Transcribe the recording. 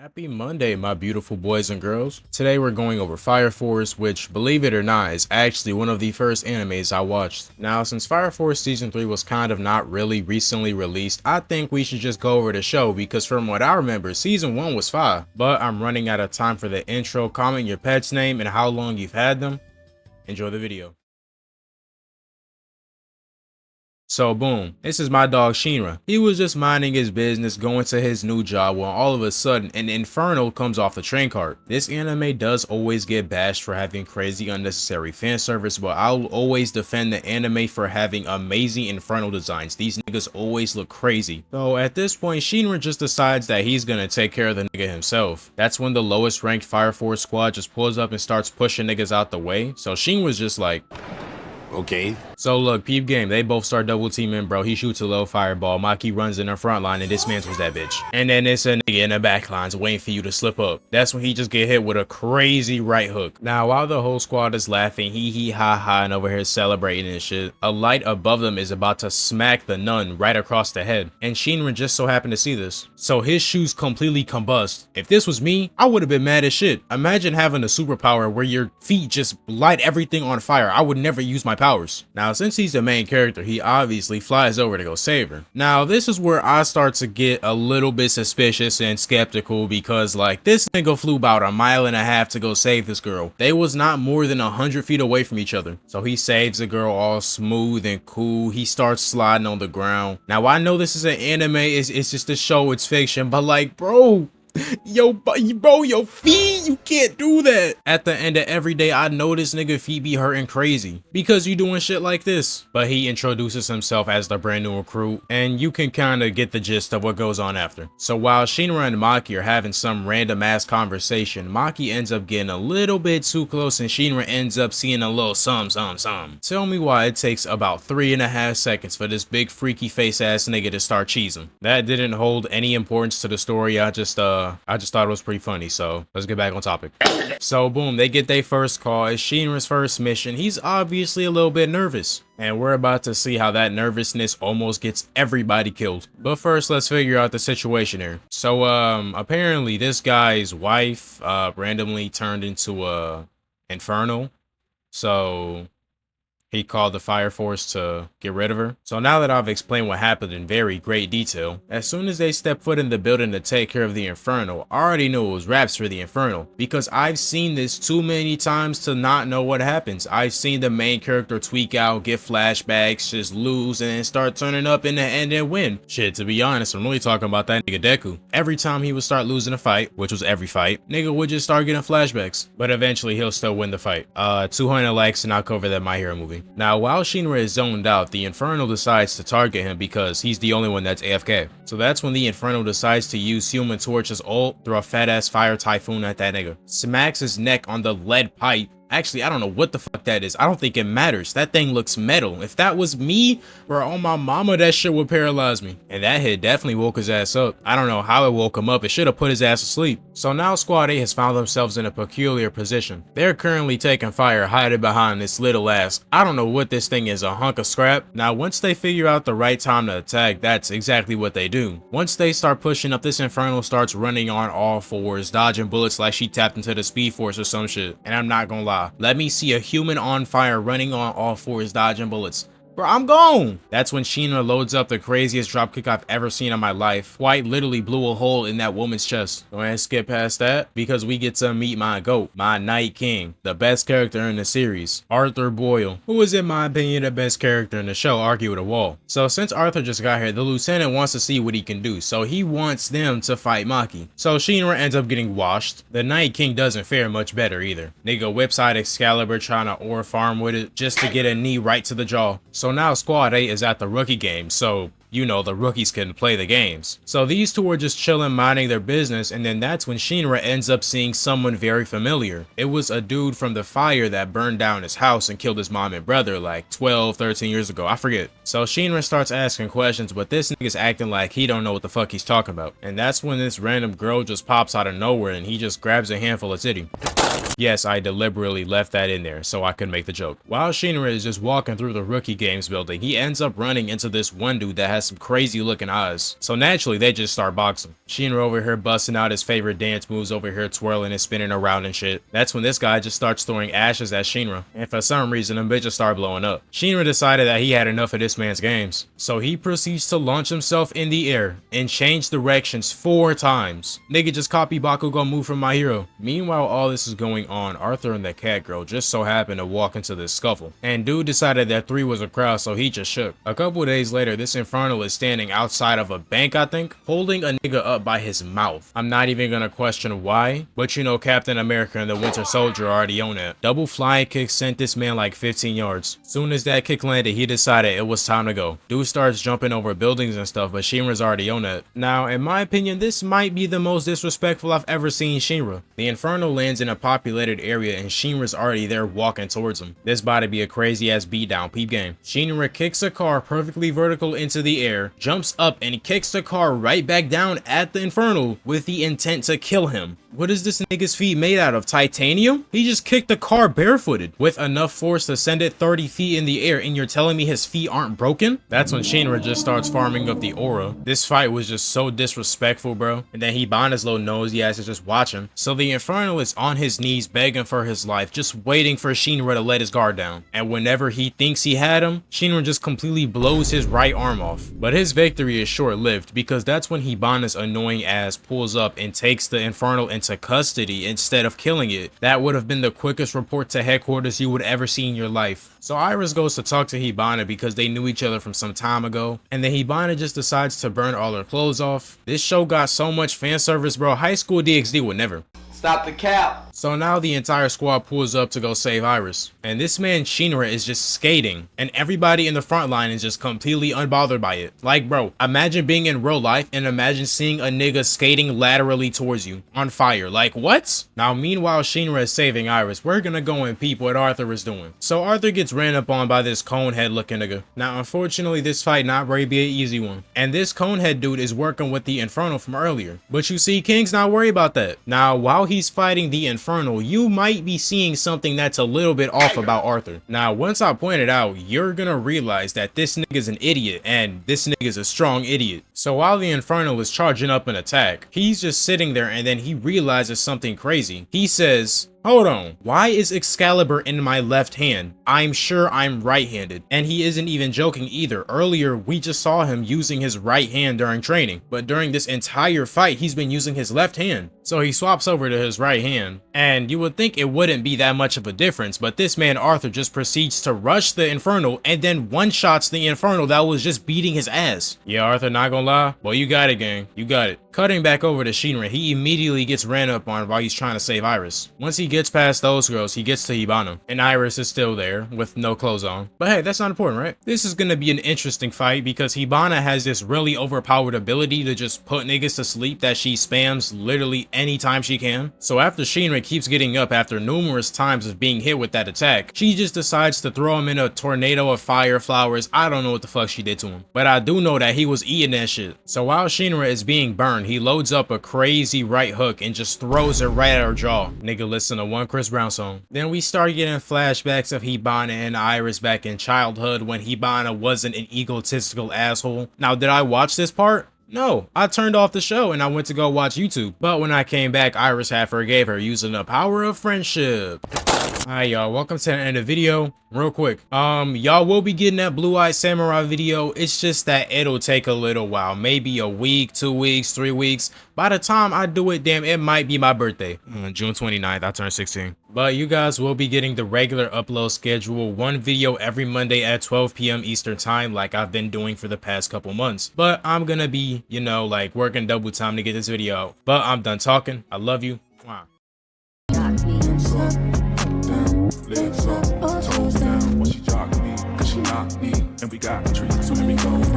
Happy Monday, my beautiful boys and girls. Today we're going over Fire Force, which, believe it or not, is actually one of the first animes I watched. Now, since Fire Force Season 3 was kind of not really recently released, I think we should just go over the show because from what I remember, Season 1 was fire. But I'm running out of time for the intro. Comment your pet's name and how long you've had them. Enjoy the video. So boom, this is my dog Shinra. He was just minding his business, going to his new job when all of a sudden an Infernal comes off the train cart. This anime does always get bashed for having crazy unnecessary fan service, but I'll always defend the anime for having amazing Infernal designs. These niggas always look crazy. So at this point, Shinra just decides that he's gonna take care of the nigga himself. That's when the lowest ranked Fire Force squad just pulls up and starts pushing niggas out the way. So Shinra's just like, okay. So look, peep game, they both start double teaming, bro. He shoots a low fireball. Maki runs in the front line and dismantles that bitch. And then it's a nigga in the back lines waiting for you to slip up. That's when he just get hit with a crazy right hook. Now, while the whole squad is laughing, hee ha ha, and over here celebrating and shit, a light above them is about to smack the nun right across the head. And Shinra just so happened to see this. So his shoes completely combust. If this was me, I would have been mad as shit. Imagine having a superpower where your feet just light everything on fire. I would never use my powers. Now, since he's the main character, he obviously flies over to go save her. Now, this is where I start to get a little bit suspicious and skeptical because, like, this nigga flew about 1.5 miles to go save this girl. They was not more than 100 feet away from each other. So he saves the girl all smooth and cool. He starts sliding on the ground. Now, I know this is an anime. It's just a show. It's fiction. But, like, bro, your feet, you can't do that. At the end of every day, I know this nigga feet be hurting crazy because you doing shit like this. But he introduces himself as the brand new recruit, and you can kind of get the gist of what goes on after. So while Shinra and Maki are having some random ass conversation, Maki ends up getting a little bit too close and Shinra ends up seeing a little some. Tell me why it takes about 3.5 seconds for this big freaky face ass nigga to start cheesing. That didn't hold any importance to the story. I just thought it was pretty funny, so let's get back on topic. So boom, they get their first call. It's Shinra's first mission. He's obviously a little bit nervous, and we're about to see how that nervousness almost gets everybody killed. But first, let's figure out the situation here. So apparently this guy's wife randomly turned into a Infernal, so he called the Fire Force to get rid of her. So now that I've explained what happened in very great detail, as soon as they step foot in the building to take care of the Infernal, I already knew it was raps for the Infernal because I've seen this too many times to not know what happens. I've seen the main character tweak out, get flashbacks, just lose, and then start turning up in the end and win. Shit, to be honest, I'm really talking about that nigga Deku. Every time he would start losing a fight, which was every fight, nigga would just start getting flashbacks. But eventually he'll still win the fight. 200 likes and I'll cover that My Hero movie. Now, while Shinra is zoned out, the Infernal decides to target him because he's the only one that's AFK. So that's when the Infernal decides to use Human Torch's ult, throw a fat ass fire typhoon at that nigga, smacks his neck on the lead pipe. Actually, I don't know what the fuck that is. I don't think it matters. That thing looks metal. If that was me, bro, on my mama, that shit would paralyze me. And that hit definitely woke his ass up. I don't know how it woke him up. It should have put his ass asleep. So now Squad 8 has found themselves in a peculiar position. They're currently taking fire, hiding behind this little ass, I don't know what this thing is, a hunk of scrap. Now, once they figure out the right time to attack, that's exactly what they do. Once they start pushing up, this Infernal starts running on all fours, dodging bullets like she tapped into the Speed Force or some shit. And I'm not gonna lie. Let me see a human on fire running on all fours dodging bullets. Bro, I'm gone. That's when Shinra loads up the craziest dropkick I've ever seen in my life. Quite literally blew a hole in that woman's chest. Go ahead and skip past that because we get to meet my GOAT, my Night King, the best character in the series, Arthur Boyle, who is in my opinion the best character in the show, argue with a wall. So since Arthur just got here, the lieutenant wants to see what he can do. So he wants them to fight Maki. So Shinra ends up getting washed. The Night King doesn't fare much better either. Nigga whips out Excalibur trying to ore farm with it just to get a knee right to the jaw. So now Squad 8 is at the rookie game, so you know the rookies can play the games. So these two are just chilling, minding their business, and then that's when Shinra ends up seeing someone very familiar. It was a dude from the fire that burned down his house and killed his mom and brother like 12, 13 years ago, I forget. So Shinra starts asking questions, but this nigga's acting like he don't know what the fuck he's talking about. And that's when this random girl just pops out of nowhere and he just grabs a handful of titty. Yes, I deliberately left that in there so I could make the joke. While Shinra is just walking through the rookie games building, he ends up running into this one dude that has some crazy looking eyes. So naturally, they just start boxing. Shinra over here busting out his favorite dance moves, over here twirling and spinning around and shit. That's when this guy just starts throwing ashes at Shinra, and for some reason, them bitches start blowing up. Shinra decided that he had enough of this man's games, so he proceeds to launch himself in the air and change directions 4 times. Nigga just copy Bakugo move from My Hero. Meanwhile, all this is going on, Arthur and the cat girl just so happened to walk into this scuffle, and dude decided that 3 was a crowd, so he just shook. A couple days later, this Infernal is standing outside of a bank, I think, holding a nigga up by his mouth. I'm not even gonna question why, but you know Captain America and the Winter Soldier already own it. Double flying kick sent this man like 15 yards. Soon as that kick landed, he decided it was time to go. Dude starts jumping over buildings and stuff, but Shinra's already on it. Now, in my opinion, this might be the most disrespectful I've ever seen Shinra. The Inferno lands in a populated area and Shinra's already there walking towards him. This about to be a crazy ass beatdown, peep game. Shinra kicks a car perfectly vertical into the air, jumps up and kicks the car right back down at the Infernal with the intent to kill him. What is this nigga's feet made out of? Titanium? He just kicked the car barefooted with enough force to send it 30 feet in the air, and you're telling me his feet aren't broken? That's when Shinra just starts farming up the aura. This fight was just so disrespectful, bro. And then Hibana's little nosy ass is just watching. So the Infernal is on his knees begging for his life, just waiting for Shinra to let his guard down. And whenever he thinks he had him, Shinra just completely blows his right arm off. But his victory is short-lived, because that's when Hibana's annoying ass pulls up and takes the Infernal into custody instead of killing it. That would have been the quickest report to headquarters you would ever see in your life. So Iris goes to talk to Hibana because they knew each other from some time ago, and then Hibana just decides to burn all her clothes off. This show got so much fan service, bro. High School DxD would never. Stop the cap. So now the entire squad pulls up to go save Iris. And this man Shinra is just skating. And everybody in the front line is just completely unbothered by it. Like, bro, imagine being in real life and imagine seeing a nigga skating laterally towards you on fire. Like, what? Now, meanwhile, Shinra is saving Iris. We're gonna go and peep what Arthur is doing. So Arthur gets ran up on by this conehead looking nigga. Now, unfortunately, this fight not very be an easy one. And this conehead dude is working with the Inferno from earlier. But you see, King's not worried about that. Now, while he's fighting the Infernal, you might be seeing something that's a little bit off about Arthur. Now, once I point it out, you're gonna realize that this nigga's an idiot, and this nigga's a strong idiot. So while the Infernal is charging up an attack, he's just sitting there and then he realizes something crazy. He says, hold on, why is Excalibur in my left hand? I'm sure I'm right-handed. And he isn't even joking either. Earlier, we just saw him using his right hand during training, but during this entire fight, he's been using his left hand. So he swaps over to his right hand, and you would think it wouldn't be that much of a difference, but this man Arthur just proceeds to rush the Infernal and then one-shots the Infernal that was just beating his ass. Yeah, Arthur, not gonna lie, well, you got it, gang. You got it. Cutting back over to Shinra, he immediately gets ran up on while he's trying to save Iris. Once he gets past those girls, he gets to Hibana, and Iris is still there with no clothes on. But hey, that's not important, right? This is gonna be an interesting fight because Hibana has this really overpowered ability to just put niggas to sleep that she spams literally anytime she can. So after Shinra keeps getting up after numerous times of being hit with that attack, she just decides to throw him in a tornado of fire flowers. I don't know what the fuck she did to him, but I do know that he was eating that shit. So while Shinra is being burned, he loads up a crazy right hook and just throws it right at her jaw. Nigga, listen to one Chris Brown song. Then we start getting flashbacks of Hibana and Iris back in childhood when Hibana wasn't an egotistical asshole. Now, did I watch this part? No, I turned off the show and I went to go watch YouTube. But when I came back, Iris had forgave her using the power of friendship. Alright, y'all, welcome to the end of the video. Real quick, y'all will be getting that Blue Eyed Samurai video. It's just that it'll take a little while, maybe a week, 2 weeks, 3 weeks. By the time I do it, damn, it might be my birthday. June 29th, I turned 16. But you guys will be getting the regular upload schedule, one video every Monday at 12 p.m. Eastern time, like I've been doing for the past couple months. But I'm gonna be, you know, like working double time to get this video out. But I'm done talking. I love you. Mwah. Lives up, toes down, when she jogged me, cause she knocked me, and we got a treat, so here we go.